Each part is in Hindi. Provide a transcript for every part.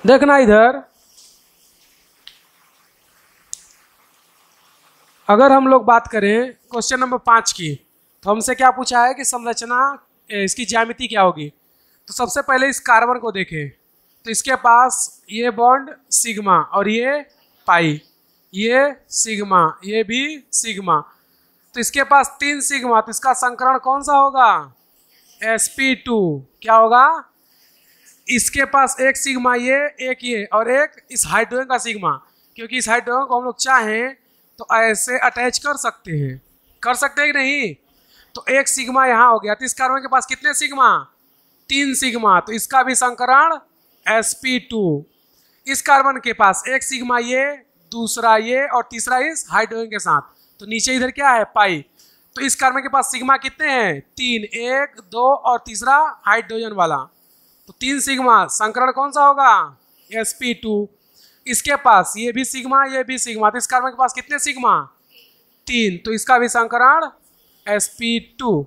देखना इधर, अगर हम लोग बात करें क्वेश्चन नंबर 5 की, तो हमसे क्या पूछा है कि संरचना इसकी ज्यामिति क्या होगी। तो सबसे पहले इस कार्बन को देखें, तो इसके पास ये बॉन्ड सिग्मा और ये पाई, ये सिग्मा, ये भी सिग्मा, तो इसके पास 3 सिग्मा, तो इसका संकरण कौन सा होगा? sp2। क्या होगा? इसके पास एक सिग्मा एक ये और एक इस हाइड्रोजन का सिग्मा, क्योंकि इस हाइड्रोजन को हम लोग चाहें तो ऐसे अटैच कर सकते हैं, कर सकते हैं कि नहीं। तो एक सिग्मा यहाँ हो गया, तो इस कार्बन के पास कितने सिग्मा? 3 सिग्मा, तो इसका भी संकरण sp2। इस कार्बन के पास एक सिग्मा ये, दूसरा ये और तीसरा इस हाइड्रोजन के साथ, तो नीचे इधर क्या है? पाई। तो इस कार्बन के पास सिग्मा कितने हैं? 3, 1, 2 और तीसरा हाइड्रोजन वाला, तो 3 सिग्मा, संकरण कौन सा होगा? sp2। इसके पास ये भी सिग्मा, ये भी सिग्मा, तो इस कार्बन के पास कितने सिग्मा? 3, तो इसका भी संकरण sp2।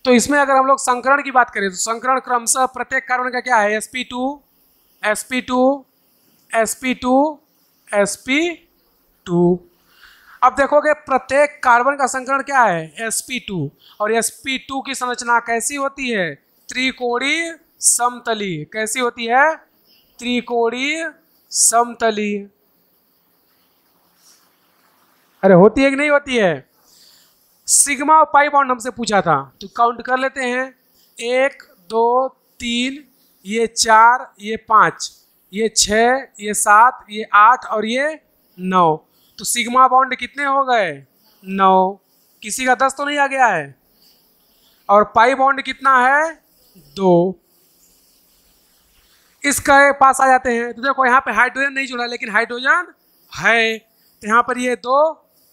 तो इसमें अगर हम लोग संकरण की बात करें तो संकरण क्रमशः प्रत्येक कार्बन का क्या है? sp2, sp2, sp2, sp2। अब देखोगे प्रत्येक कार्बन का संकरण क्या है? sp2। और sp2 की संरचना कैसी होती है? त्रिकोणीय समतलीय। कैसी होती है? त्रिकोणीय समतलीय। अरे होती है कि नहीं होती है? सिग्मा और पाई बॉन्ड हमसे पूछा था, तो काउंट कर लेते हैं। 1, 2, 3, ये 4, ये 5, ये 6, ये 7, ये 8 और ये 9। तो सिग्मा बॉन्ड कितने हो गए? 9। किसी का 10 तो नहीं आ गया है? और पाई बॉन्ड कितना है? 2। इसके पास आ जाते हैं, तो देखो यहाँ पे हाइड्रोजन नहीं जुड़ा, लेकिन हाइड्रोजन है, तो यहाँ पर ये 2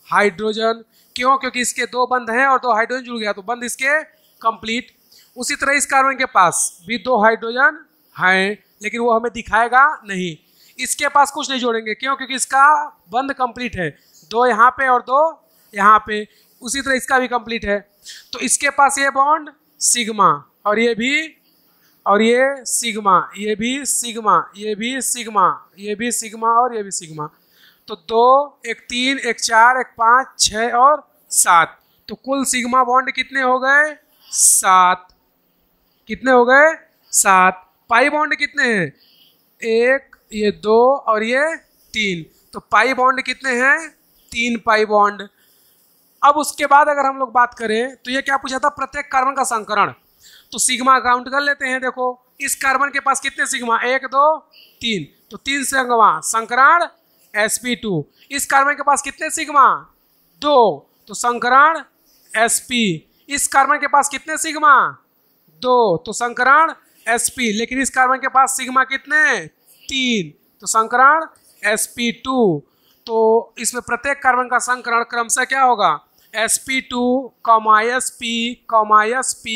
हाइड्रोजन। क्यों? क्योंकि इसके 2 बंध हैं और 2 हाइड्रोजन जुड़ गया, तो बंध इसके कंप्लीट। उसी तरह इस कार्बन के पास भी 2 हाइड्रोजन हैं, लेकिन वो हमें दिखाएगा नहीं। इसके पास कुछ नहीं जोड़ेंगे, क्यों? क्योंकि इसका बंध कंप्लीट है, 2 यहाँ पे और 2 यहाँ पे। उसी तरह इसका भी कंप्लीट है, तो इसके पास ये बॉन्ड सिग्मा और ये भी, और ये सिग्मा, ये भी सिग्मा, ये भी सिग्मा, ये भी सिग्मा और ये भी सिग्मा। तो 2, एक 3, एक 4, एक 5, 6 और 7। तो कुल सिग्मा बॉन्ड कितने हो गए? 7। कितने हो गए? 7। पाई बॉन्ड कितने हैं? 1, ये 2 और ये 3। तो पाई बॉन्ड कितने हैं? 3 पाई बॉन्ड। अब उसके बाद अगर हम लोग बात करें तो ये क्या पूछा था? प्रत्येक कार्बन का संकरण। तो सिग्मा काउंट कर लेते हैं। देखो इस कार्बन के पास कितने सिग्मा? 1, 2, 3, तो 3 सिग्मा, संकरण sp2। इस कार्बन के पास कितने सिग्मा? 2, तो संकरण sp। इस कार्बन के पास कितने सिग्मा? 2, तो संकरण sp। लेकिन इस कार्बन के पास सिग्मा कितने? 3, तो संकरण sp2। तो इसमें प्रत्येक कार्बन का संकरण क्रमशः क्या होगा? sp2, sp, sp,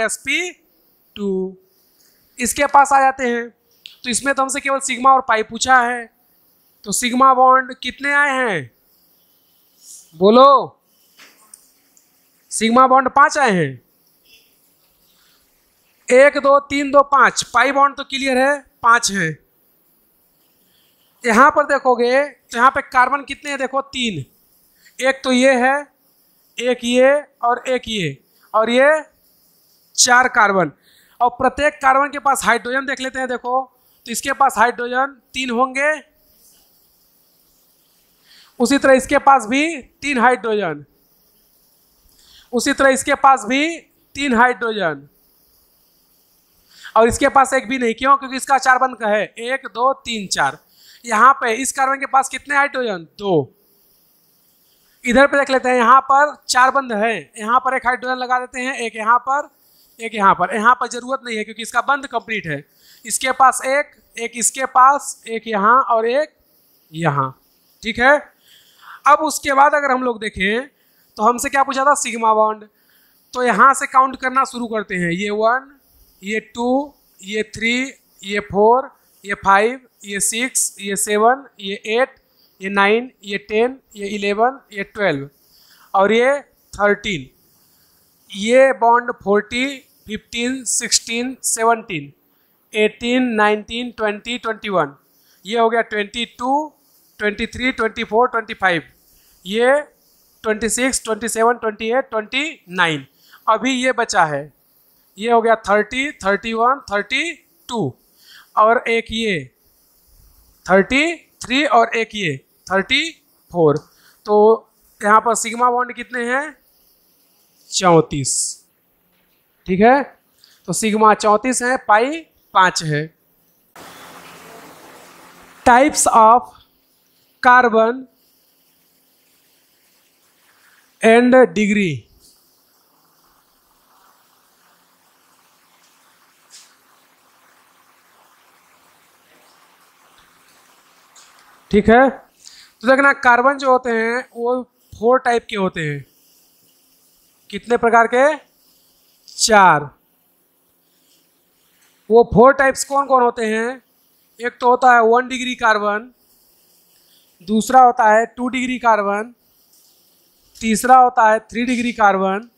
sp2। इसके पास आ जाते हैं, तो इसमें तो हमसे केवल सिग्मा और पाई पूछा है। तो सिग्मा बॉन्ड कितने आए हैं? बोलो। सिग्मा बॉन्ड 5 आए हैं। 1, 2, 3, 2, 5। पाई बॉन्ड तो क्लियर है, 5 है। यहां पर देखोगे तो यहाँ पे कार्बन कितने हैं? देखो 3। एक तो ये है, एक ये और एक ये, और ये 4 कार्बन। और प्रत्येक कार्बन के पास हाइड्रोजन देख लेते हैं। देखो तो इसके पास हाइड्रोजन 3 होंगे, उसी तरह इसके पास भी 3 हाइड्रोजन, उसी तरह इसके पास भी 3 हाइड्रोजन, और इसके पास एक भी नहीं। क्यों? क्योंकि इसका 4 बंध का है, 1, 2, 3, 4। यहाँ पे इस कार्बन के पास कितने हाइड्रोजन? 2। इधर पे देख लेते हैं, यहाँ पर 4 बंध है, यहाँ पर एक हाइड्रोजन लगा देते हैं, एक यहाँ पर, एक यहाँ पर। यहाँ पर जरूरत नहीं है क्योंकि इसका बंध कंप्लीट है। इसके पास एक इसके पास, एक यहाँ और एक यहाँ। ठीक है। अब उसके बाद अगर हम लोग देखें तो हमसे क्या पूछा था? Sigma bond. तो यहाँ से काउंट करना शुरू करते हैं। ये 1, ये 2, ये 3, ये 4, ये 5, ये 6, ये 7, ये 8, ये 9, ये 10, ये 11, ये 12 और ये 13। ये बॉन्ड 40, 15, 16, 17। 18, 19, 20, 21, ये हो गया 22, 23, 24, 25, ये 26, 27, 28, 29, अभी ये बचा है, ये हो गया 30, 31, 32, और एक ये 33 और एक ये 34, तो यहाँ पर सिग्मा बॉन्ड कितने हैं? 34, ठीक है। तो सिग्मा 34 है, पाई 5 है। Types of carbon and degree, ठीक है। तो देखना कार्बन जो होते हैं वो 4 टाइप के होते हैं। कितने प्रकार के? 4। वो 4 टाइप्स कौन कौन होते हैं? एक तो होता है 1 डिग्री कार्बन, दूसरा होता है 2 डिग्री कार्बन, तीसरा होता है 3 डिग्री कार्बन,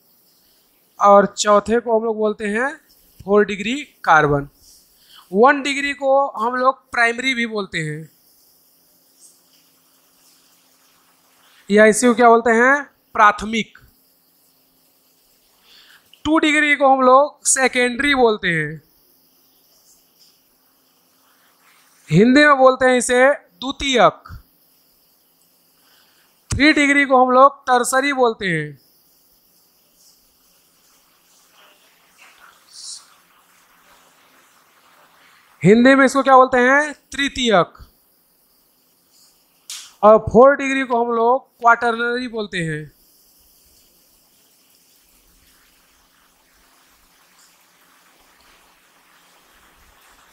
और चौथे को हम लोग बोलते हैं 4 डिग्री कार्बन। 1 डिग्री को हम लोग प्राइमरी भी बोलते हैं, या इसी को क्या बोलते हैं? प्राथमिक। 2 डिग्री को हम लोग सेकेंडरी बोलते हैं, हिंदी में बोलते हैं इसे द्वितीयक। 3 डिग्री को हम लोग टर्सरी बोलते हैं, हिंदी में इसको क्या बोलते हैं? तृतीयक। और 4 डिग्री को हम लोग क्वाटरनरी बोलते हैं,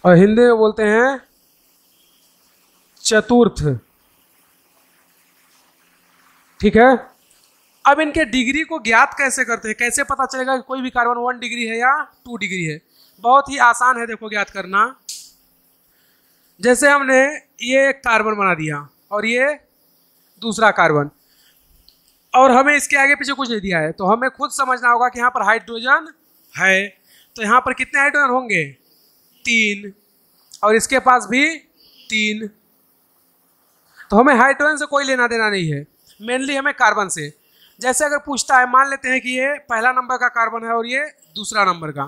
और हिंदी में बोलते हैं चतुर्थ, ठीक है। अब इनके डिग्री को ज्ञात कैसे करते हैं? कैसे पता चलेगा कि कोई भी कार्बन 1 डिग्री है या 2 डिग्री है? बहुत ही आसान है, देखो ज्ञात करना। जैसे हमने ये कार्बन बना दिया और ये दूसरा कार्बन, और हमें इसके आगे पीछे कुछ नहीं दिया है, तो हमें खुद समझना होगा कि यहाँ पर हाइड्रोजन है, तो यहाँ पर कितने हाइड्रोजन होंगे? 3, और इसके पास भी 3। तो हमें हाइड्रोजन से कोई लेना देना नहीं है, मेनली हमें कार्बन से। जैसे अगर पूछता है, मान लेते हैं कि ये पहला नंबर का कार्बन है और ये दूसरा नंबर का,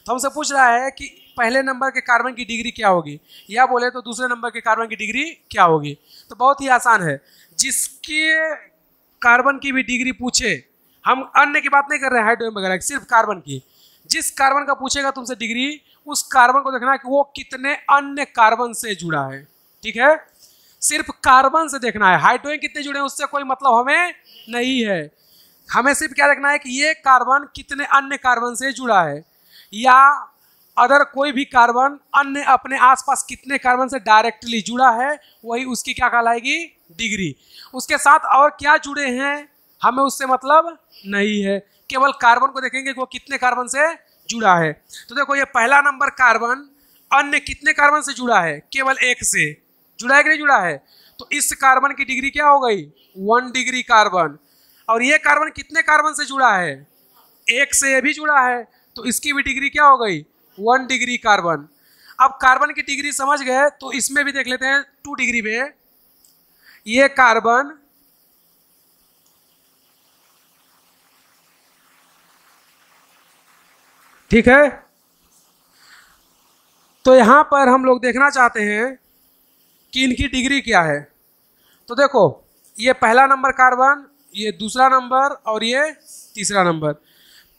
तो हमसे पूछ रहा है कि पहले नंबर के कार्बन की डिग्री क्या होगी, या बोले तो दूसरे नंबर के कार्बन की डिग्री क्या होगी। तो बहुत ही आसान है, जिसके कार्बन की भी डिग्री पूछे, हम अन्य की बात नहीं कर रहे हैं हाइड्रोजन वगैरह, सिर्फ कार्बन की, जिस कार्बन का पूछेगा तुमसे डिग्री, उस कार्बन को देखना है कि वो कितने अन्य कार्बन से जुड़ा है, ठीक है। सिर्फ कार्बन से देखना है, हाइड्रोजन कितने जुड़े हैं उससे कोई मतलब हमें नहीं है। हमें सिर्फ क्या देखना है कि ये कार्बन कितने अन्य कार्बन से जुड़ा है, या अदर कोई भी कार्बन अन्य अपने आसपास कितने कार्बन से डायरेक्टली जुड़ा है, वही उसकी क्या कहलाएगी? डिग्री। उसके साथ और क्या जुड़े हैं हमें उससे मतलब नहीं है, केवल कार्बन को देखेंगे कि वो कितने कार्बन से जुड़ा है। तो देखो ये पहला नंबर कार्बन अन्य कितने कार्बन से जुड़ा है? केवल 1 से जुड़ा है कि नहीं जुड़ा है? तो इस कार्बन की डिग्री क्या हो गई? 1 डिग्री कार्बन। और ये कार्बन कितने कार्बन से जुड़ा है? 1 से ये भी जुड़ा है, तो इसकी भी डिग्री क्या हो गई? 1 डिग्री कार्बन। अब कार्बन की डिग्री समझ गए, तो इसमें भी देख लेते हैं 2 डिग्री में। ये कार्बन ठीक है, तो यहां पर हम लोग देखना चाहते हैं कि इनकी डिग्री क्या है। तो देखो ये पहला नंबर कार्बन, ये दूसरा नंबर और ये तीसरा नंबर।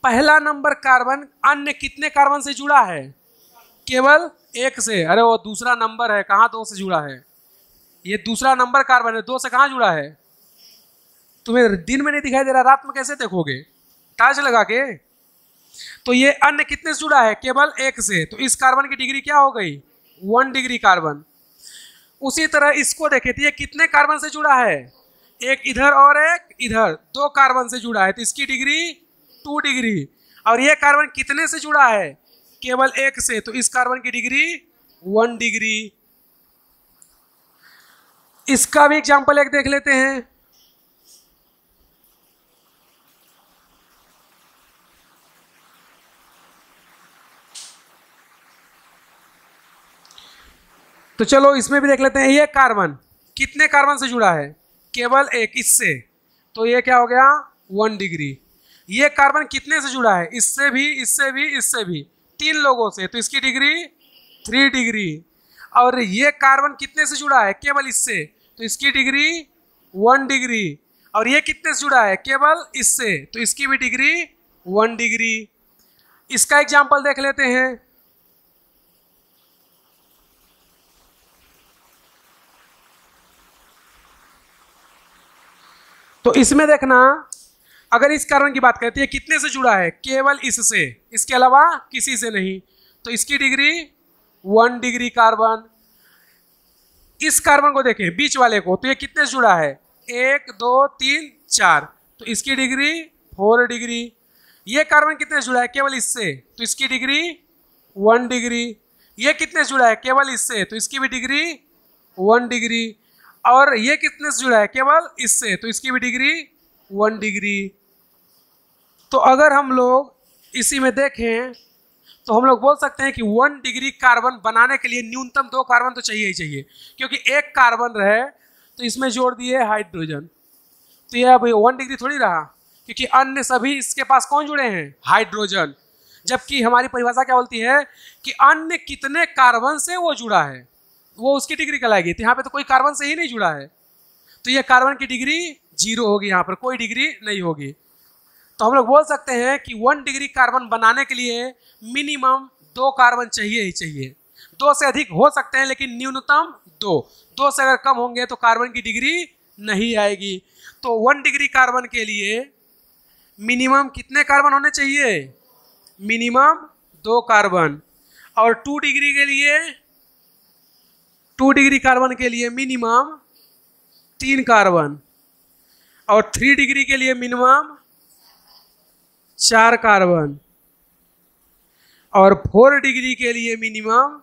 पहला नंबर कार्बन अन्य कितने कार्बन से जुड़ा है? केवल 1 से। अरे वो दूसरा नंबर है, कहाँ 2 से जुड़ा है? ये दूसरा नंबर कार्बन है, 2 से कहाँ जुड़ा है? तुम्हें दिन में नहीं दिखाई दे रहा, रात में कैसे देखोगे? टॉर्च लगा के। तो ये अन्य कितने से जुड़ा है? केवल 1 से। तो इस कार्बन की डिग्री क्या हो गई? 1 डिग्री कार्बन। उसी तरह इसको देखे तो ये कितने कार्बन से जुड़ा है? एक इधर और एक इधर, 2 कार्बन से जुड़ा है, तो इसकी डिग्री 2 डिग्री। और ये कार्बन कितने से जुड़ा है? केवल 1 से, तो इस कार्बन की डिग्री 1 डिग्री। इसका भी एग्जांपल एक देख लेते हैं। तो चलो इसमें भी देख लेते हैं। ये कार्बन कितने कार्बन से जुड़ा है? केवल एक, इससे, तो ये क्या हो गया 1 डिग्री। ये कार्बन कितने से जुड़ा है? इससे भी, इससे भी, इससे भी, 3 लोगों से, तो इसकी डिग्री 3 डिग्री। और ये कार्बन कितने से जुड़ा है? केवल इससे, तो इसकी डिग्री 1 डिग्री। और ये कितने से जुड़ा है? केवल इससे, तो इसकी भी डिग्री 1 डिग्री। इसका एग्जाम्पल देख लेते हैं। तो इसमें देखना, अगर इस कार्बन की बात करते हैं कितने से जुड़ा है? केवल इससे, इसके अलावा किसी से नहीं, तो इसकी डिग्री 1 डिग्री कार्बन। इस कार्बन को देखें, बीच वाले को, तो ये कितने से जुड़ा है? 1 2 3 4, तो इसकी डिग्री 4 डिग्री। ये कार्बन कितने से जुड़ा है? केवल इससे, तो इसकी डिग्री 1 डिग्री। ये कितने से जुड़ा है? केवल इससे, तो इसकी भी डिग्री 1 डिग्री। और ये कितने से जुड़ा है? केवल इससे, तो इसकी भी डिग्री 1 डिग्री। तो अगर हम लोग इसी में देखें तो हम लोग बोल सकते हैं कि 1 डिग्री कार्बन बनाने के लिए न्यूनतम 2 कार्बन तो चाहिए ही चाहिए, क्योंकि एक कार्बन रहे तो इसमें जोड़ दिए हाइड्रोजन, तो ये अब 1 डिग्री थोड़ी रहा, क्योंकि अन्य सभी इसके पास कौन जुड़े हैं? हाइड्रोजन। जबकि हमारी परिभाषा क्या बोलती है कि अन्य कितने कार्बन से वो जुड़ा है, वो उसकी डिग्री कहलाएगी। तो यहाँ पे तो कोई कार्बन से ही नहीं जुड़ा है, तो ये कार्बन की डिग्री 0 होगी, यहाँ पर कोई डिग्री नहीं होगी। तो हम लोग बोल सकते हैं कि 1 डिग्री कार्बन बनाने के लिए मिनिमम 2 कार्बन चाहिए ही चाहिए। 2 से अधिक हो सकते हैं, लेकिन न्यूनतम 2 से अगर कम होंगे तो कार्बन की डिग्री नहीं आएगी। तो 1 डिग्री कार्बन के लिए मिनिमम कितने कार्बन होने चाहिए? Minimum 2 carbon. और 2 डिग्री के लिए, 2 डिग्री कार्बन के लिए मिनिमम 3 कार्बन। और 3 डिग्री के लिए मिनिमम 4 कार्बन। और 4 डिग्री के लिए मिनिमम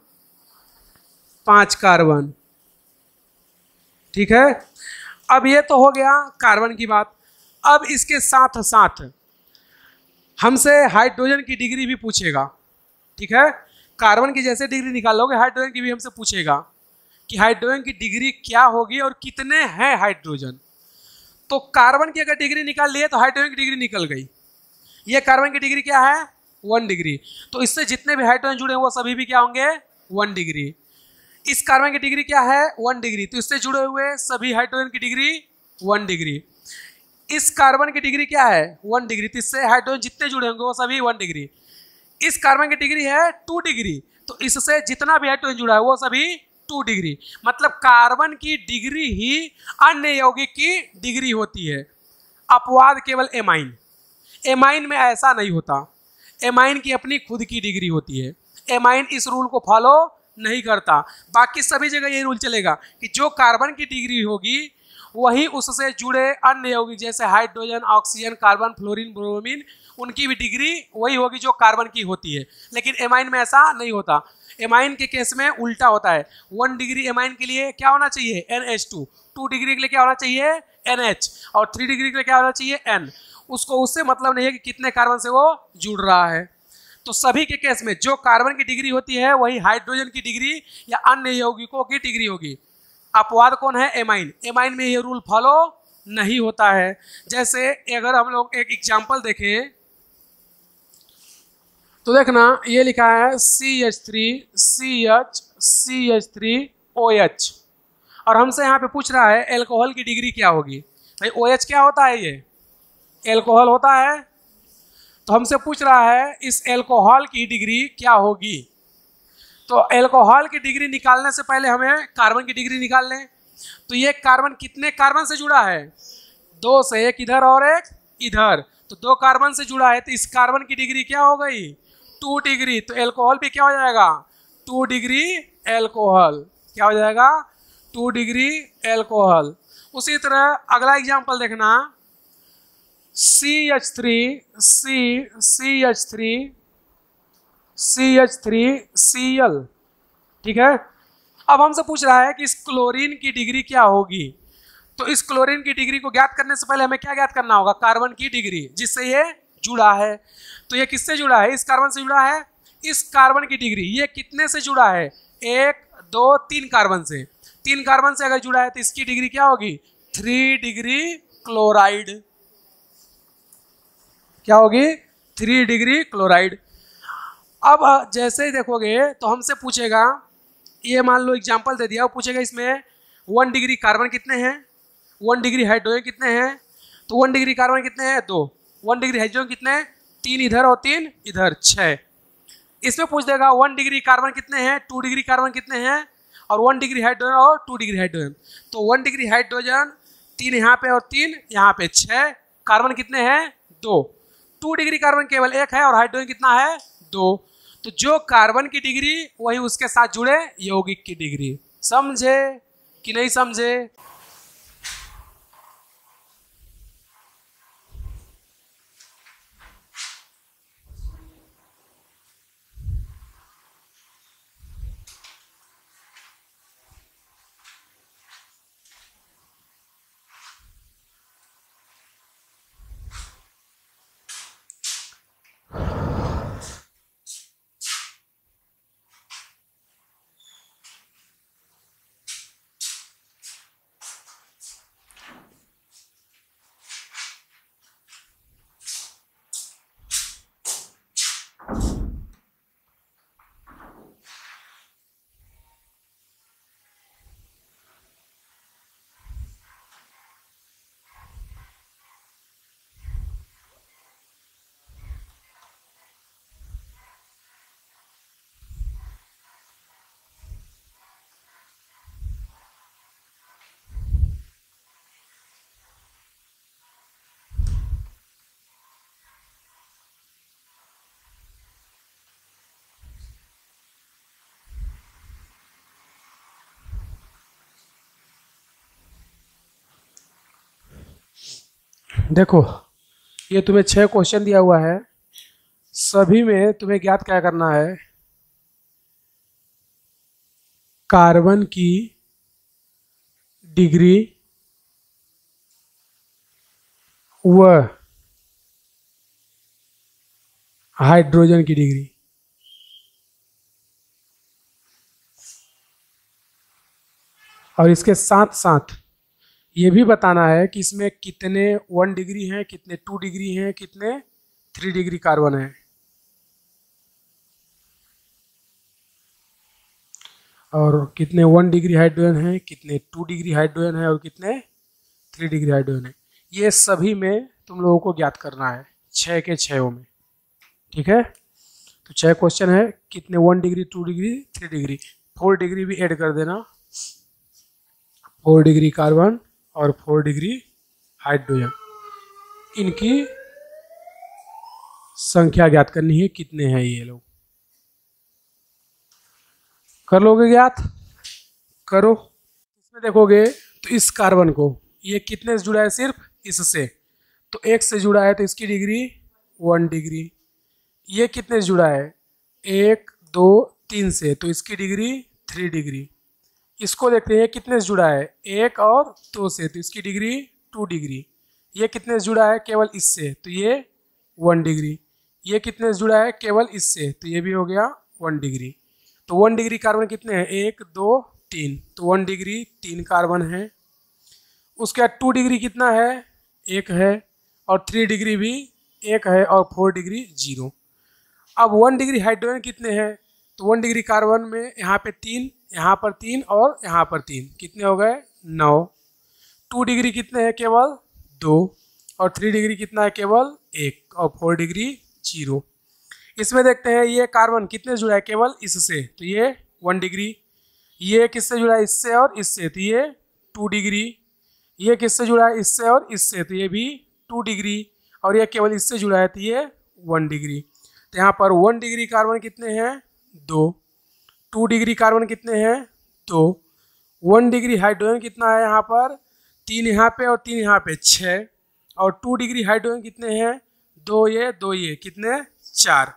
5 कार्बन। ठीक है, अब ये तो हो गया कार्बन की बात। अब इसके साथ साथ हमसे हाइड्रोजन की डिग्री भी पूछेगा। ठीक है, कार्बन की जैसे डिग्री निकालोगे, हाइड्रोजन की भी हमसे पूछेगा कि हाइड्रोजन की डिग्री क्या होगी और कितने हैं हाइड्रोजन। तो कार्बन की अगर डिग्री निकाल लिए तो हाइड्रोजन की डिग्री निकल गई। ये कार्बन की डिग्री क्या है? 1 डिग्री। तो इससे जितने भी हाइड्रोजन जुड़े हैं वो सभी भी क्या होंगे? 1 डिग्री। इस कार्बन की डिग्री क्या है? 1 डिग्री। तो इससे जुड़े हुए सभी हाइड्रोजन की डिग्री 1 डिग्री। इस कार्बन की डिग्री क्या है? 1 डिग्री। तो इससे हाइड्रोजन जितने जुड़े होंगे वो सभी 1 डिग्री। इस कार्बन की डिग्री है 2 डिग्री। तो इससे जितना भी हाइड्रोजन जुड़ा है वो सभी 2 डिग्री। मतलब कार्बन की डिग्री ही अन्य यौगिक की डिग्री होती है। अपवाद केवल एमाइन। एमाइन में ऐसा नहीं होता। एमाइन की अपनी खुद की डिग्री होती है। एमाइन इस रूल को फॉलो नहीं करता। बाकी सभी जगह ये रूल चलेगा कि जो कार्बन की डिग्री होगी वही उससे जुड़े अन्य यौगिक जैसे hydrogen, oxygen, carbon, fluorine, bromine, उनकी भी डिग्री वही होगी जो कार्बन की होती है। लेकिन एमाइन में ऐसा नहीं होता। एमाइन के केस में उल्टा होता है। 1 डिग्री एमाइन के लिए क्या होना चाहिए? NH2। 2 डिग्री के लिए क्या होना चाहिए? NH। और 3 डिग्री के लिए क्या होना चाहिए? N। उसको उससे मतलब नहीं है कि कितने कार्बन से वो जुड़ रहा है। तो सभी के केस में जो कार्बन की डिग्री होती है वही हाइड्रोजन की डिग्री या अन्य यौगिकों की डिग्री होगी। अपवाद कौन है? एमाइन। एमाइन में ये रूल फॉलो नहीं होता है। जैसे अगर हम लोग एक एग्जाम्पल देखें तो देखना, ये लिखा है CH3CH3OH और हमसे यहाँ पे पूछ रहा है एल्कोहल की डिग्री क्या होगी। भाई OH क्या होता है? ये एल्कोहल होता है। तो हमसे पूछ रहा है इस एल्कोहल की डिग्री क्या होगी। तो एल्कोहल की डिग्री निकालने से पहले हमें कार्बन की डिग्री निकाल लें। तो ये कार्बन कितने कार्बन से जुड़ा है? 2 से, एक इधर और एक इधर, तो 2 कार्बन से जुड़ा है। तो इस कार्बन की डिग्री क्या हो गई? 2 डिग्री। तो एल्कोहल भी क्या हो जाएगा? 2 डिग्री एल्कोहल। क्या हो जाएगा? 2 डिग्री एल्कोहल। उसी तरह अगला एग्जाम्पल देखना, CH3CH3CL। ठीक है, अब हमसे पूछ रहा है कि इस क्लोरीन की डिग्री क्या होगी। तो इस क्लोरीन की डिग्री को ज्ञात करने से पहले हमें क्या ज्ञात करना होगा? कार्बन की डिग्री जिससे ये जुड़ा है। तो ये किससे जुड़ा है? इस कार्बन से जुड़ा है। इस कार्बन की डिग्री ये कितने से जुड़ा है? 1 दो तीन कार्बन से, तीन कार्बन से अगर जुड़ा है तो इसकी डिग्री क्या होगी, 3 डिग्री क्लोराइड। क्या होगी, 3 डिग्री क्लोराइड। अब जैसे ही देखोगे तो हमसे पूछेगा, ये मान लो एग्जांपल दे दिया, वो पूछेगा इसमें 1 डिग्री कार्बन कितने हैं, 1 डिग्री हाइड्रोजन कितने हैं, तो 1 डिग्री कार्बन कितने हैं, 2, 1 डिग्री हाइड्रोजन कितने हैं, 3 इधर और 3 इधर, 6। इसमें पूछ देगा 1 डिग्री कार्बन कितने हैं, 2 डिग्री कार्बन कितने हैं, और 1 डिग्री हाइड्रोजन और 2 डिग्री हाइड्रोजन। तो 1 डिग्री हाइड्रोजन 3 यहाँ पे और 3 यहाँ पे, 6। कार्बन कितने हैं, 2। 2 डिग्री कार्बन केवल 1 है और हाइड्रोजन कितना है, 2। तो जो कार्बन की डिग्री वही उसके साथ जुड़े यौगिक की डिग्री। समझे कि नहीं समझे? देखो ये तुम्हें 6 क्वेश्चन दिया हुआ है, सभी में तुम्हें ज्ञात क्या करना है, कार्बन की डिग्री व हाइड्रोजन की डिग्री। और इसके साथ साथ ये भी बताना है कि इसमें कितने 1 डिग्री हैं, कितने 2 डिग्री हैं, कितने 3 डिग्री कार्बन है। और कितने 1 डिग्री हाइड्रोजन है, कितने 2 डिग्री हाइड्रोजन है और कितने 3 डिग्री हाइड्रोजन है। ये सभी में तुम लोगों को ज्ञात करना है, 6 के 6 में। ठीक है, तो 6 क्वेश्चन है, कितने 1 डिग्री, 2 डिग्री, 3 डिग्री, 4 डिग्री भी ऐड कर देना, 4 डिग्री कार्बन और 4 डिग्री हाइड्रोजन, इनकी संख्या ज्ञात करनी है, कितने हैं ये लोग। कर लोगे ज्ञात? करो। इसमें देखोगे तो इस कार्बन को ये कितने से जुड़ा है, सिर्फ इससे, तो 1 से जुड़ा है तो इसकी डिग्री 1 डिग्री। ये कितने से जुड़ा है, 1 2 3 से, तो इसकी डिग्री 3 डिग्री। इसको देखते हैं कितने से जुड़ा है, 1 और 2 से, तो इसकी डिग्री 2 डिग्री। ये कितने से जुड़ा है, केवल इससे, तो ये 1 डिग्री। ये कितने से जुड़ा है, केवल इससे, तो ये भी हो गया 1 डिग्री। तो 1 डिग्री कार्बन कितने हैं, 1 2 3, तो 1 डिग्री 3 कार्बन है। उसके बाद 2 डिग्री कितना है, 1 है, और 3 डिग्री भी 1 है, और 4 डिग्री 0। अब 1 डिग्री हाइड्रोजन कितने हैं, तो 1 डिग्री कार्बन में यहाँ पे 3, यहाँ पर 3 और यहाँ पर 3, कितने हो गए, 9। 2 डिग्री कितने हैं, केवल 2, और 3 डिग्री कितना है, केवल 1, और 4 डिग्री 0। इसमें देखते हैं ये कार्बन कितने जुड़ा है, केवल इससे, तो ये 1 डिग्री। ये किससे जुड़ा है, इससे और इससे, तो ये 2 डिग्री। ये किससे जुड़ा है, इससे और इससे, तो ये भी 2 डिग्री। और ये केवल इससे जुड़ा है, तो ये 1 डिग्री। तो यहाँ पर 1 डिग्री कार्बन कितने हैं, 2। 2 डिग्री कार्बन कितने हैं, 2। 1 डिग्री हाइड्रोजन कितना है, यहाँ पर 3 यहाँ पे और 3 यहाँ पे, 6। और 2 डिग्री हाइड्रोजन कितने हैं, 2 ये 2 ये, कितने, 4।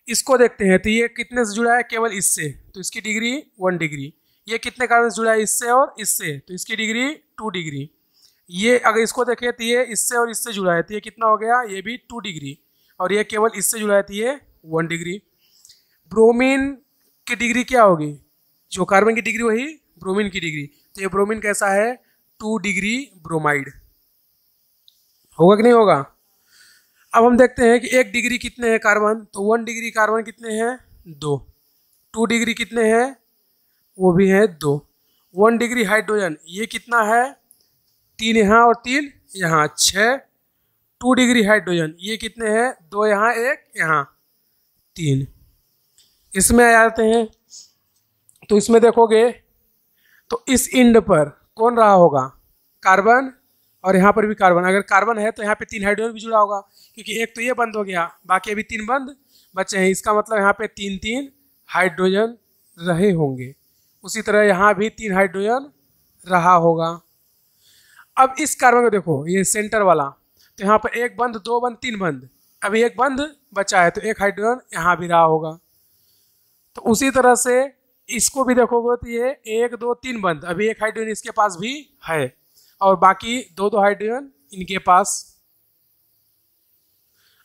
इसको देखते हैं, तो ये कितने से जुड़ा है, केवल इससे, तो इसकी डिग्री 1 डिग्री। ये कितने कार्बन से जुड़ा है, इससे और इससे, तो इसकी डिग्री 2 डिग्री। ये अगर इसको देखें तो ये इससे और इससे जुड़ा है, तो ये कितना हो गया, ये भी 2 डिग्री। और ये केवल इससे जुड़ा है, तो ये 1 डिग्री। ब्रोमीन की डिग्री क्या होगी, जो कार्बन की डिग्री वही ब्रोमीन की डिग्री। तो ये ब्रोमीन कैसा है, 2 डिग्री ब्रोमाइड। होगा कि नहीं होगा। अब हम देखते हैं कि 1 डिग्री कितने हैं कार्बन, तो 1 डिग्री कार्बन कितने हैं, 2। 2 डिग्री कितने हैं, वो भी है 2। 1 डिग्री हाइड्रोजन ये कितना है, 3 यहाँ और 3 यहाँ, 6। 2 डिग्री हाइड्रोजन ये कितने हैं, 2 यहाँ 1 यहाँ 3। इसमें आ जाते हैं, तो इसमें देखोगे तो इस इंड पर कौन रहा होगा, कार्बन, और यहाँ पर भी कार्बन। अगर कार्बन है तो यहाँ पे 3 हाइड्रोजन भी जुड़ा होगा, क्योंकि एक तो ये बंद हो गया, बाकी अभी 3 बंद बचे हैं। इसका मतलब यहाँ पे 3 हाइड्रोजन रहे होंगे। उसी तरह यहाँ भी 3 हाइड्रोजन रहा होगा। अब इस कार्बन को देखो, ये सेंटर वाला, तो यहाँ पर 1 बंद 2 बंद 3 बंद, अभी 1 बंद बचा है, तो 1 हाइड्रोजन यहाँ भी रहा होगा। तो उसी तरह से इसको भी देखोगे तो ये 1 2 3 बंद, अभी 1 हाइड्रोजन इसके पास भी है, और बाकी 2 हाइड्रोजन इनके पास,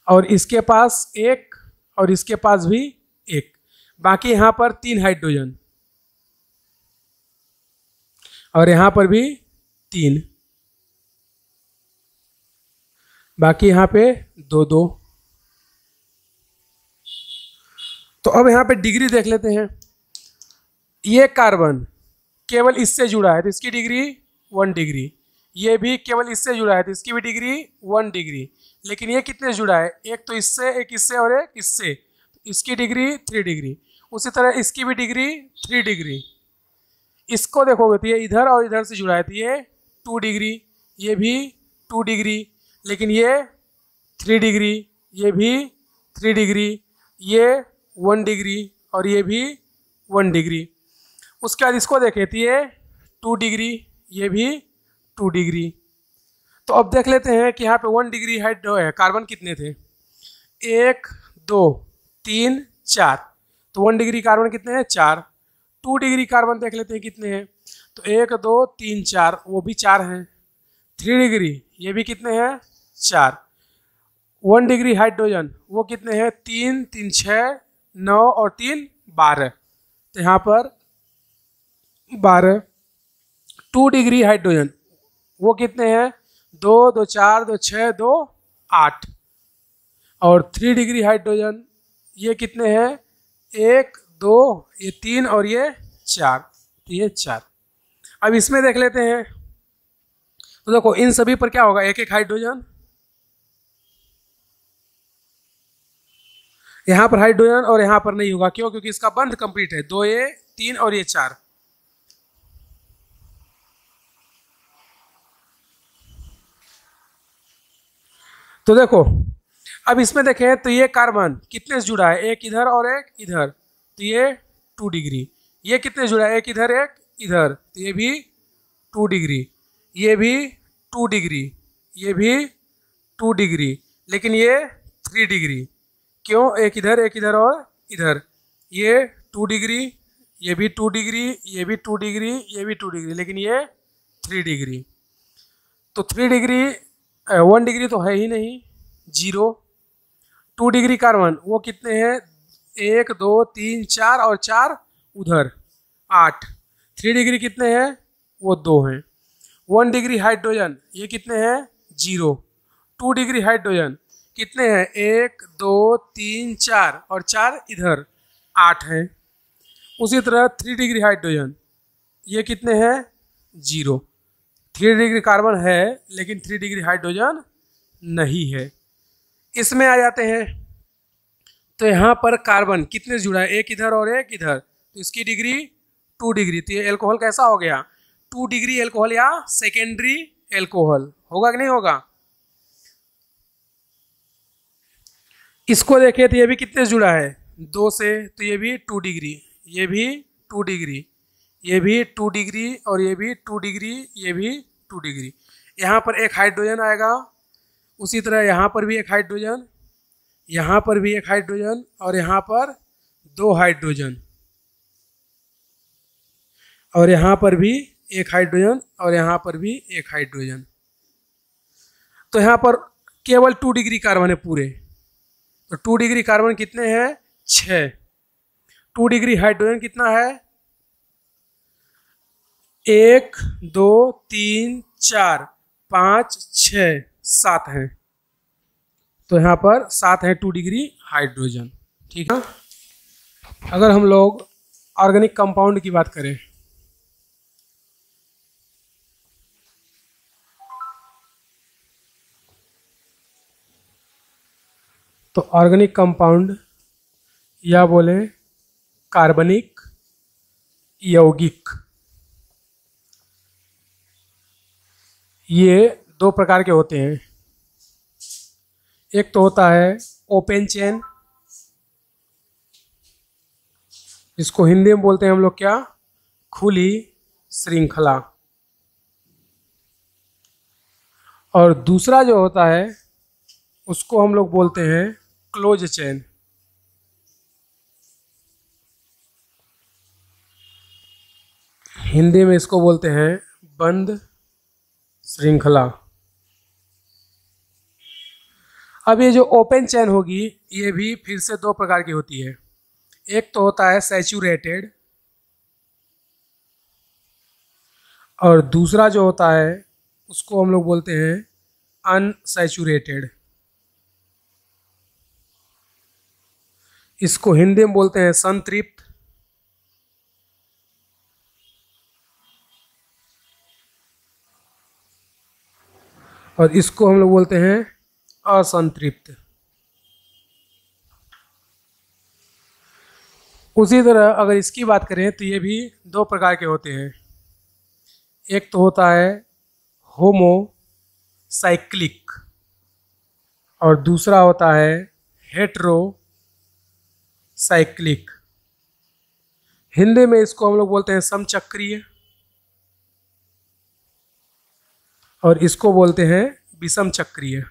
और इसके पास 1, और इसके पास भी 1, बाकी यहाँ पर 3 हाइड्रोजन, और यहाँ पर भी 3, बाकी यहाँ पे 2 2। तो अब यहाँ पे डिग्री देख लेते हैं। ये कार्बन केवल इससे जुड़ा है तो इसकी डिग्री 1 डिग्री, ये भी केवल इससे जुड़ा है तो इसकी भी डिग्री 1 डिग्री। लेकिन ये कितने से जुड़ा है, एक तो इससे, एक इससे और एक इससे, इसकी डिग्री 3 डिग्री। उसी तरह इसकी भी डिग्री 3 डिग्री। इसको देखोगे तो ये इधर और इधर से जुड़ा है तो ये 2 डिग्री, ये भी 2 डिग्री, लेकिन ये 3 डिग्री, ये भी 3 डिग्री, ये 1 डिग्री, और ये भी 1 डिग्री। उसके बाद इसको देखें तो ये 2 डिग्री, ये भी 2 डिग्री। तो अब देख लेते हैं कि यहाँ पे 1 डिग्री हाइड्रो है, कार्बन कितने थे, 1 2 3 4, तो 1 डिग्री कार्बन कितने हैं, 4। 2 डिग्री कार्बन देख लेते हैं कितने हैं, तो 1 2 3 4, वो भी 4 हैं। 3 डिग्री ये भी कितने हैं, 4। 1 डिग्री हाइड्रोजन वो कितने हैं, 3 3 6 9 और 3 12, तो यहाँ पर 12। 2 डिग्री हाइड्रोजन वो कितने हैं, 2 2 4 2 6 2 8, और 3 डिग्री हाइड्रोजन ये कितने हैं, 1 2 ये 3 और ये 4, तो ये 4। अब इसमें देख लेते हैं, तो देखो इन सभी पर क्या होगा, 1 1 हाइड्रोजन, यहाँ पर हाइड्रोजन और यहाँ पर नहीं होगा, क्यों, क्योंकि इसका बंध कंप्लीट है, 2 ये 3 और ये 4। तो देखो अब इसमें देखें तो ये कार्बन कितने से जुड़ा है, एक इधर और एक इधर, तो ये 2 डिग्री। ये कितने से जुड़ा है, एक इधर एक इधर, तो ये भी 2 डिग्री, ये भी 2 डिग्री, ये भी 2 डिग्री, लेकिन ये 3 डिग्री, क्यों, एक इधर और इधर, ये 2 डिग्री, ये भी 2 डिग्री, ये भी 2 डिग्री, ये भी 2 डिग्री, लेकिन ये 3 डिग्री। तो 3 डिग्री 1 डिग्री तो है ही नहीं, 0। 2 डिग्री कार्बन वो कितने हैं, 1 2 3 4 और 4 उधर, 8। 3 डिग्री कितने हैं, वो 2 हैं। 1 डिग्री हाइड्रोजन ये कितने हैं, 0। 2 डिग्री हाइड्रोजन कितने हैं, 1 2 3 4 और 4 इधर, 8 हैं। उसी तरह 3 डिग्री हाइड्रोजन ये कितने हैं, 0। 3 डिग्री कार्बन है लेकिन 3 डिग्री हाइड्रोजन नहीं है। इसमें आ जाते हैं, तो यहाँ पर कार्बन कितने से जुड़ा है, एक इधर और एक इधर, तो इसकी डिग्री 2 डिग्री, तो ये एल्कोहल कैसा हो गया, 2 डिग्री एल्कोहल या सेकेंडरी एल्कोहल। होगा कि नहीं होगा। इसको देखें तो ये भी कितने से जुड़ा है, 2 से, तो ये भी 2 डिग्री, ये भी 2 डिग्री, ये भी 2 डिग्री, और ये भी 2 डिग्री, ये भी 2 डिग्री। यहाँ पर एक हाइड्रोजन आएगा, उसी तरह यहाँ पर भी एक हाइड्रोजन, यहाँ पर भी एक हाइड्रोजन, और यहाँ पर 2 हाइड्रोजन, और यहाँ पर भी एक हाइड्रोजन, और यहाँ पर भी एक हाइड्रोजन। तो यहाँ पर केवल 2 डिग्री कार्बन है पूरे, तो 2 डिग्री कार्बन कितने हैं, 6। 2 डिग्री हाइड्रोजन कितना है, 1 2 3 4 5 6 7 हैं, तो यहाँ पर 7 है 2 डिग्री हाइड्रोजन। ठीक है। अगर हम लोग ऑर्गेनिक कंपाउंड की बात करें, तो ऑर्गेनिक कंपाउंड या बोले कार्बनिक यौगिक, ये 2 प्रकार के होते हैं। एक तो होता है ओपन चेन, इसको हिंदी में बोलते हैं हम लोग क्या, खुली श्रृंखला। और दूसरा जो होता है उसको हम लोग बोलते हैं क्लोज चेन। हिंदी में इसको बोलते हैं बंद श्रृंखला। अब ये जो ओपन चेन होगी ये भी फिर से 2 प्रकार की होती है। एक तो होता है सैचुरेटेड, और दूसरा जो होता है उसको हम लोग बोलते हैं अनसैचुरेटेड। इसको हिंदी में बोलते हैं संतृप्त, और इसको हम लोग बोलते हैं असंतृप्त। उसी तरह अगर इसकी बात करें तो ये भी 2 प्रकार के होते हैं। एक तो होता है होमोसाइक्लिक और दूसरा होता है हेटेरोसाइक्लिक। हिंदी में इसको हम लोग बोलते हैं समचक्रीय और इसको बोलते हैं विषम चक्रीय।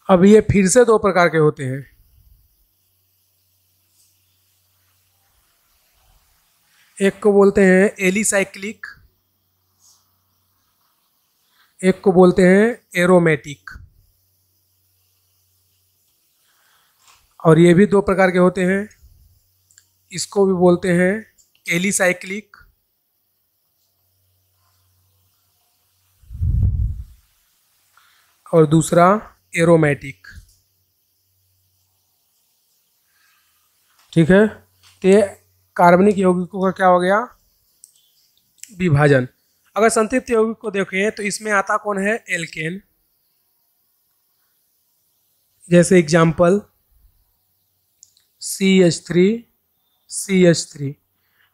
अब ये फिर से 2 प्रकार के होते हैं। एक को बोलते हैं एलिसाइक्लिक, एक को बोलते हैं एरोमेटिक, और ये भी 2 प्रकार के होते हैं। इसको भी बोलते हैं एलिसाइक्लिक और दूसरा एरोमेटिक। ठीक है। तो ये कार्बनिक यौगिकों का क्या हो गया, विभाजन। अगर संतृप्त यौगिक को देखें तो इसमें आता कौन है, एल्केन। जैसे एग्जाम्पल CH3 CH3।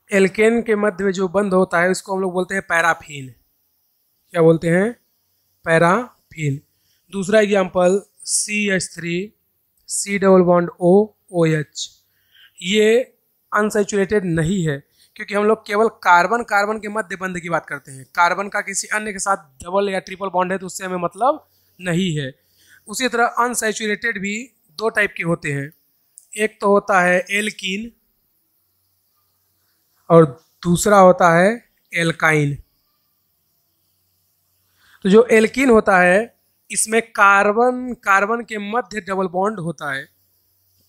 एल्केन के मध्य में जो बंध होता है उसको हम लोग बोलते हैं पैराफीन। क्या बोलते हैं, पैराफीन। दूसरा example CH3 C double bond O OH। ये अनसैचुरेटेड नहीं है क्योंकि हम लोग केवल कार्बन कार्बन के मध्य बंध की बात करते हैं। कार्बन का किसी अन्य के साथ डबल या ट्रिपल बॉन्ड है तो उससे हमें मतलब नहीं है। उसी तरह अनसैचुरेटेड भी 2 टाइप के होते हैं। एक तो होता है एल्कीन और दूसरा होता है एल्काइन। तो जो एल्कीन होता है इसमें कार्बन कार्बन के मध्य डबल बॉन्ड होता है।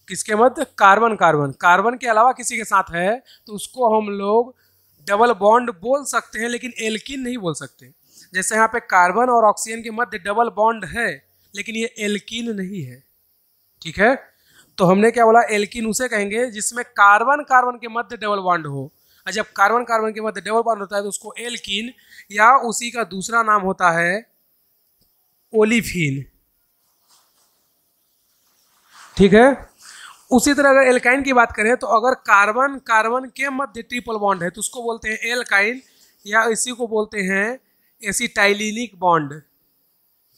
किसके मध्य, कार्बन कार्बन। कार्बन के अलावा किसी के साथ है तो उसको हम लोग डबल बॉन्ड बोल सकते हैं लेकिन एल्कीन नहीं बोल सकते। जैसे यहाँ पे कार्बन और ऑक्सीजन के मध्य डबल बॉन्ड है लेकिन ये एल्कीन नहीं है। ठीक है। तो हमने क्या बोला, एल्कीन उसे कहेंगे जिसमें कार्बन कार्बन के मध्य डबल बॉन्ड हो। और जब कार्बन कार्बन के मध्य डबल बॉन्ड होता है तो उसको एल्कीन या उसी का दूसरा नाम होता है ओलिफिन। ठीक है। उसी तरह अगर एल्काइन की बात करें तो अगर कार्बन कार्बन के मध्य ट्रिपल बॉन्ड है तो उसको बोलते हैं एल्काइन या इसी को बोलते हैं एसिटाइलिनिक बॉन्ड।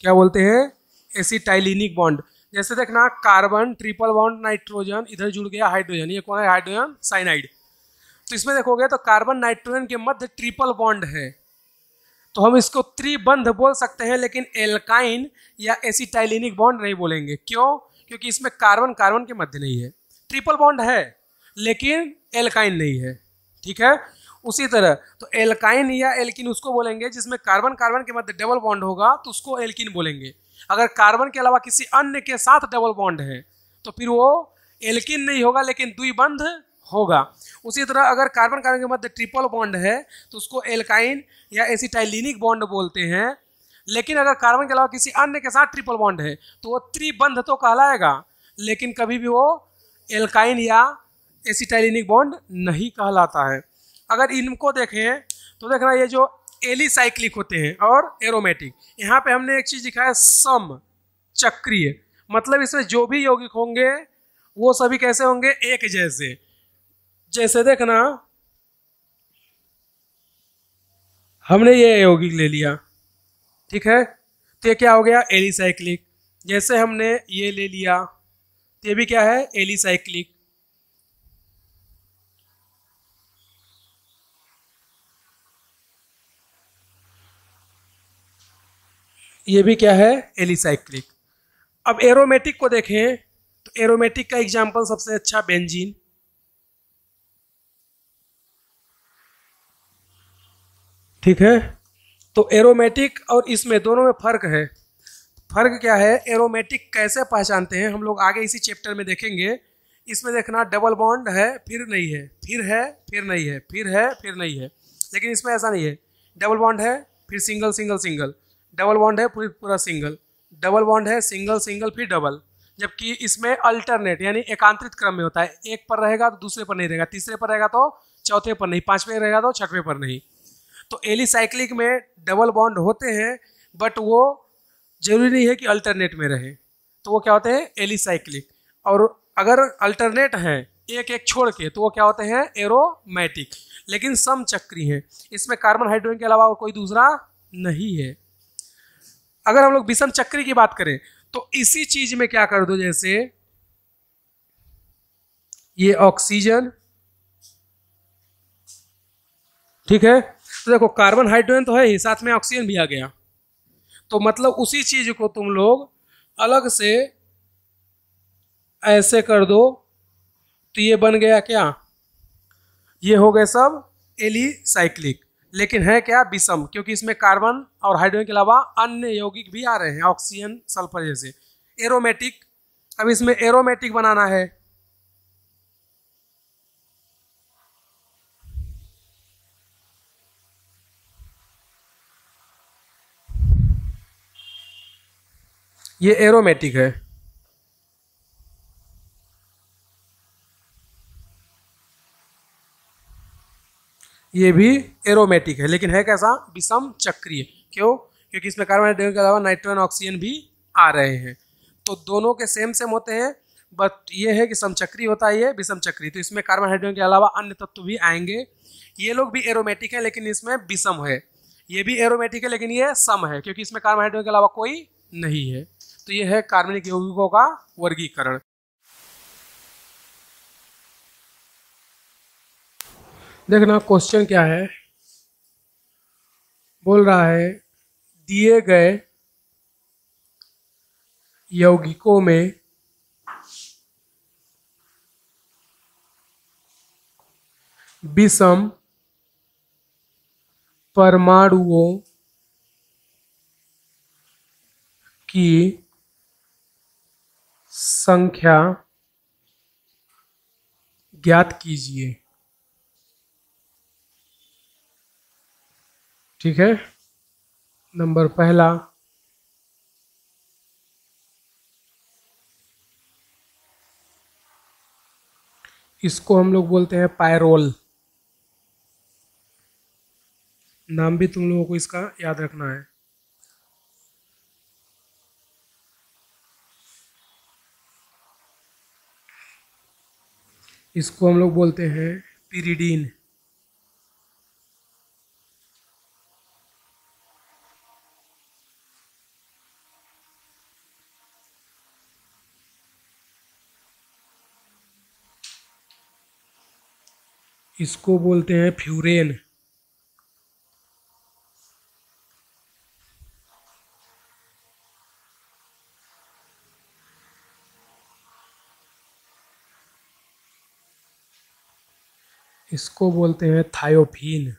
क्या बोलते हैं, एसिटाइलिनिक बॉन्ड। जैसे देखना कार्बन ट्रिपल बॉन्ड नाइट्रोजन, इधर जुड़ गया हाइड्रोजन, ये कौन है, हाइड्रोजन साइनाइड। तो इसमें देखोगे तो कार्बन नाइट्रोजन के मध्य ट्रिपल बॉन्ड है तो हम इसको त्रिबंध बोल सकते हैं लेकिन एल्काइन या एसिटाइलिनिक बॉन्ड नहीं बोलेंगे। क्यों, क्योंकि इसमें कार्बन कार्बन के मध्य नहीं है। ट्रिपल बॉन्ड है लेकिन एल्काइन नहीं है। ठीक है। उसी तरह तो एल्काइन या एल्किन उसको बोलेंगे जिसमें कार्बन कार्बन के मध्य डबल बॉन्ड होगा तो उसको एल्किन बोलेंगे। अगर कार्बन के अलावा किसी अन्य के साथ डबल बॉन्ड है तो फिर वो एल्किन नहीं होगा लेकिन द्विबंध होगा। उसी तरह अगर कार्बन कार्बन के मध्य ट्रिपल बॉन्ड है तो उसको एल्काइन या एसिटाइलिनिक बॉन्ड बोलते हैं। लेकिन अगर कार्बन के अलावा किसी अन्य के साथ ट्रिपल बॉन्ड है तो वो त्रिबंध तो कहलाएगा, लेकिन कभी भी वो एल्काइन या एसिटाइलिनिक बॉन्ड नहीं कहलाता है। अगर इनको देखें तो देखना ये जो एलिसाइक्लिक होते हैं और एरोमेटिक, यहाँ पे हमने एक चीज दिखाया सम चक्रीय, मतलब इसमें जो भी यौगिक होंगे वो सभी कैसे होंगे, एक जैसे। जैसे देखना हमने ये यौगिक ले लिया, ठीक है, तो ये क्या हो गया एलिसाइक्लिक। जैसे हमने ये ले लिया तो ये भी क्या है एलिसाइक्लिक। ये भी क्या है एलिसाइक्लिक। अब एरोमेटिक को देखें तो एरोमेटिक का एग्जांपल सबसे अच्छा बेंजीन। ठीक है, तो एरोमेटिक और इसमें दोनों में फर्क है। फर्क क्या है, एरोमेटिक कैसे पहचानते हैं हम लोग आगे इसी चैप्टर में देखेंगे। इसमें देखना डबल बॉन्ड है फिर नहीं है, फिर है फिर नहीं है, फिर है फिर नहीं है। लेकिन इसमें ऐसा नहीं है, डबल बॉन्ड है फिर single single single, double bond है फिर पूरा सिंगल, डबल बॉन्ड है सिंगल सिंगल फिर डबल। जबकि इसमें अल्टरनेट यानी एकांतरित क्रम में होता है, एक पर रहेगा तो दूसरे पर नहीं रहेगा, तीसरे पर रहेगा तो चौथे पर नहीं, पांचवें रहेगा तो छठवें पर नहीं। तो एलिसाइक्लिक में डबल बॉन्ड होते हैं बट वो जरूरी नहीं है कि अल्टरनेट में रहे, तो वो क्या होते हैं एलिसाइक्लिक। और अगर अल्टरनेट हैं एक एक छोड़ के तो वो क्या होते हैं एरोमेटिक, लेकिन समचक्री हैं। इसमें कार्बन हाइड्रोजन के अलावा और कोई दूसरा नहीं है। अगर हम लोग विषम चक्री की बात करें तो इसी चीज में क्या कर दो, जैसे ये ऑक्सीजन, ठीक है, तो देखो कार्बन हाइड्रोजन तो है ही, साथ में ऑक्सीजन भी आ गया, तो मतलब उसी चीज को तुम लोग अलग से ऐसे कर दो तो ये बन गया क्या, ये हो गए सब एलिसाइक्लिक। लेकिन है क्या विषम, क्योंकि इसमें कार्बन और हाइड्रोजन के अलावा अन्य यौगिक भी आ रहे हैं, ऑक्सीजन सल्फर जैसे। एरोमेटिक, अब इसमें एरोमेटिक बनाना है, ये एरोमेटिक है। ये भी एरोमेटिक है, लेकिन है कैसा विषम चक्रीय। क्यों, क्योंकि इसमें कार्बन हाइड्रोजन के अलावा नाइट्रोजन ऑक्सीजन भी आ रहे हैं, तो दोनों के सेम सेम होते हैं। बट ये है कि समचक्री होता है ये विषम चक्री, तो इसमें कार्बन हाइड्रोजन के अलावा अन्य तत्व भी आएंगे। ये लोग भी एरोमेटिक है लेकिन इसमें विषम है, ये भी एरोमेटिक है लेकिन ये सम है, क्योंकि इसमें कार्बन हाइड्रोजन के अलावा कोई नहीं है। तो ये है कार्बनिक यौगिकों का वर्गीकरण। देखना क्वेश्चन क्या है, बोल रहा है दिए गए यौगिकों में विषम परमाणुओं की संख्या ज्ञात कीजिए। ठीक है, नंबर पहला इसको हम लोग बोलते हैं पायरोल, नाम भी तुम लोगों को इसका याद रखना है। इसको हम लोग बोलते हैं पिरिडीन। इसको बोलते हैं फ्यूरेन। इसको बोलते हैं थायोफीन।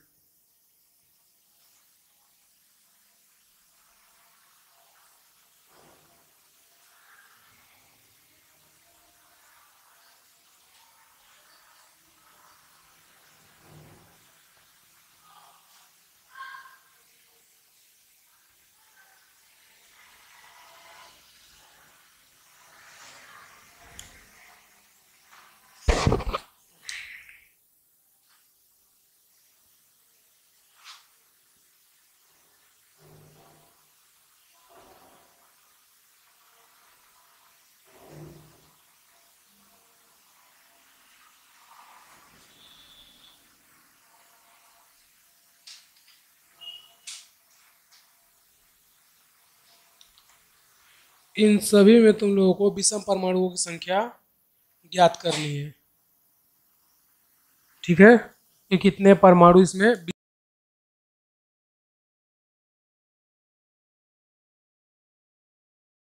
इन सभी में तुम लोगों को विषम परमाणुओं की संख्या ज्ञात करनी है। ठीक है, कि कितने परमाणु इसमें